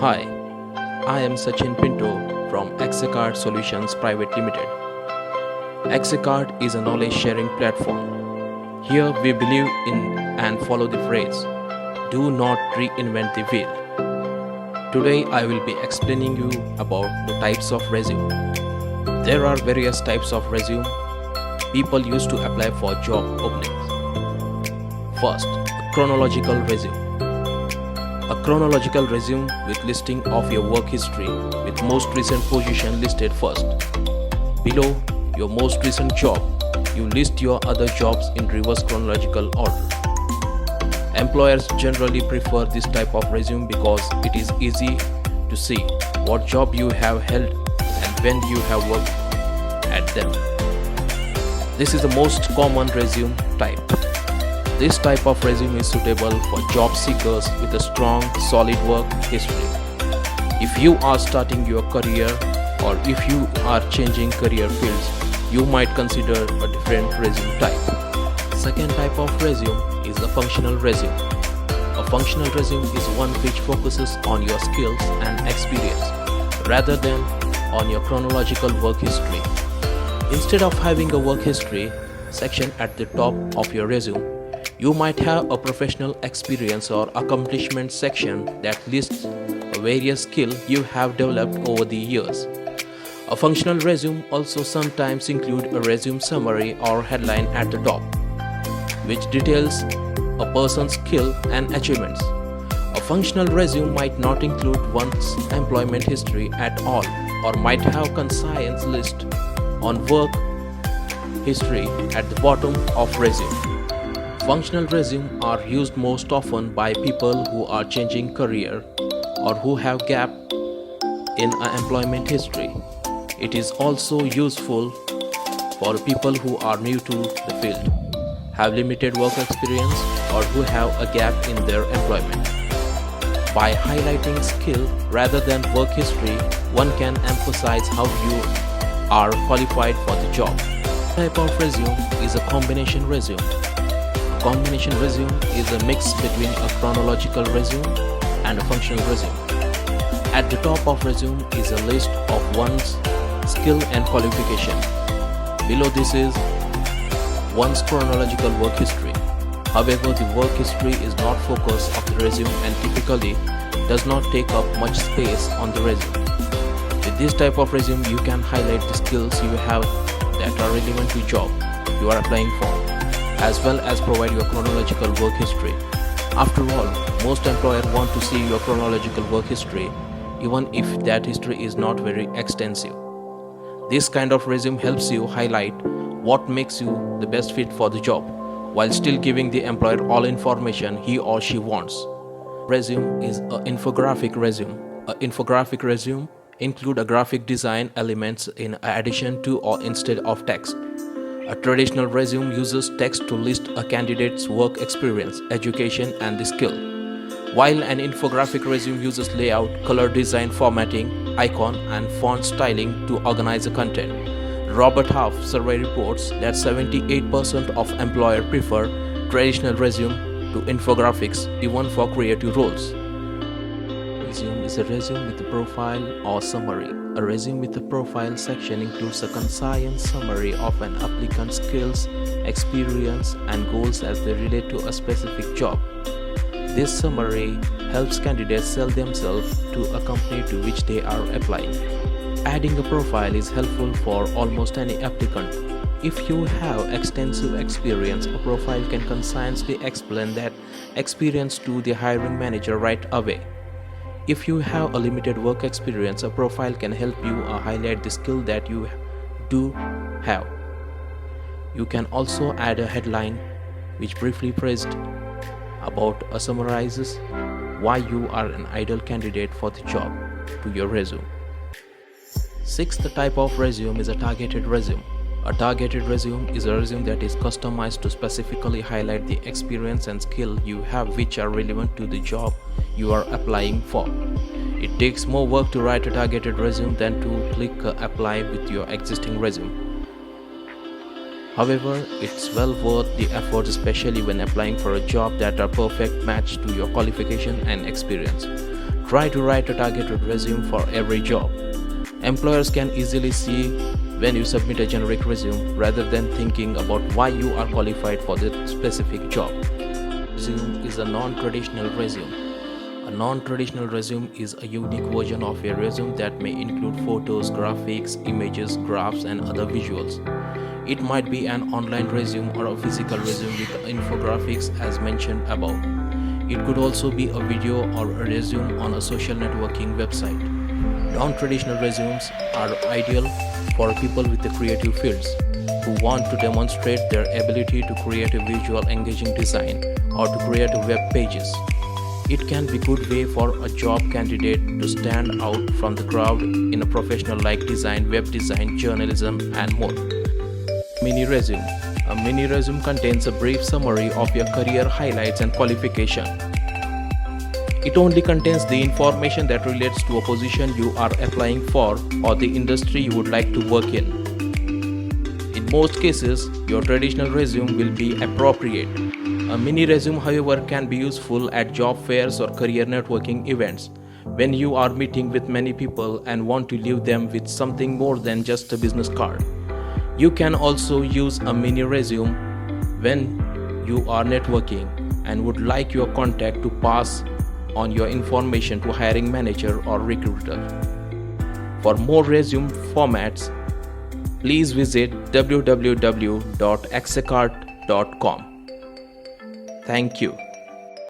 Hi, I am Sachin Pinto from Execkart Solutions Private Limited. Execkart is a knowledge sharing platform. Here we believe in and follow the phrase, do not reinvent the wheel. Today I will be explaining you about the types of resume. There are various types of resume people use to apply for job openings. First, a chronological resume. A chronological resume with listing of your work history with most recent position listed first. Below your most recent job, you list your other jobs in reverse chronological order. Employers generally prefer this type of resume because it is easy to see what job you have held and when you have worked at them. This is the most common resume type. This type of resume is suitable for job seekers with a strong, solid work history. If you are starting your career or if you are changing career fields, you might consider a different resume type. Second type of resume is a functional resume. A functional resume is one which focuses on your skills and experience rather than on your chronological work history. Instead of having a work history section at the top of your resume, you might have a professional experience or accomplishment section that lists various skills you have developed over the years. A functional resume also sometimes includes a resume summary or headline at the top, which details a person's skill and achievements. A functional resume might not include one's employment history at all or might have concise list on work history at the bottom of resume. Functional resumes are used most often by people who are changing career or who have gap in an employment history. It is also useful for people who are new to the field, have limited work experience, or who have a gap in their employment. By highlighting skill rather than work history, one can emphasize how you are qualified for the job. Type of resume is a combination resume. Combination resume is a mix between a chronological resume and a functional resume. At the top of resume is a list of one's skill and qualification. Below this is one's chronological work history. However, the work history is not focus of the resume and typically does not take up much space on the resume. With this type of resume, you can highlight the skills you have that are relevant to job you are applying for, as well as provide your chronological work history. After all, most employers want to see your chronological work history, even if that history is not very extensive. This kind of resume helps you highlight what makes you the best fit for the job, while still giving the employer all information he or she wants. Resume is an infographic resume. An infographic resume include a graphic design elements in addition to or instead of text. A traditional resume uses text to list a candidate's work experience, education, and the skill, while an infographic resume uses layout, color design, formatting, icon, and font styling to organize the content. Robert Half survey reports that 78% of employers prefer traditional resume to infographics even for creative roles. Resume is a resume with a profile or summary. A resume with a profile section includes a concise summary of an applicant's skills, experience, and goals as they relate to a specific job. This summary helps candidates sell themselves to a company to which they are applying. Adding a profile is helpful for almost any applicant. If you have extensive experience, a profile can concisely explain that experience to the hiring manager right away. If you have a limited work experience, a profile can help you highlight the skill that you do have. You can also add a headline which briefly praised about or summarizes why you are an ideal candidate for the job to your resume. Sixth type of resume is a targeted resume. A targeted resume is a resume that is customized to specifically highlight the experience and skill you have which are relevant to the job you are applying for. It takes more work to write a targeted resume than to click apply with your existing resume. However, it's well worth the effort, especially when applying for a job that are perfect match to your qualification and experience. Try to write a targeted resume for every job. Employers can easily see when you submit a generic resume rather than thinking about why you are qualified for the specific job. Resume is a non-traditional resume. A non-traditional resume is a unique version of a resume that may include photos, graphics, images, graphs, and other visuals. It might be an online resume or a physical resume with infographics as mentioned above. It could also be a video or a resume on a social networking website. Non-traditional resumes are ideal for people with the creative fields who want to demonstrate their ability to create a visual engaging design or to create web pages. It can be a good way for a job candidate to stand out from the crowd in a professional like design, web design, journalism, and more. Mini resume. A mini resume contains a brief summary of your career highlights and qualification. It only contains the information that relates to a position you are applying for or the industry you would like to work in. In most cases, your traditional resume will be appropriate. A mini resume, however, can be useful at job fairs or career networking events when you are meeting with many people and want to leave them with something more than just a business card. You can also use a mini resume when you are networking and would like your contact to pass on your information to hiring manager or recruiter. For more resume formats, please visit www.execkart.com. Thank you.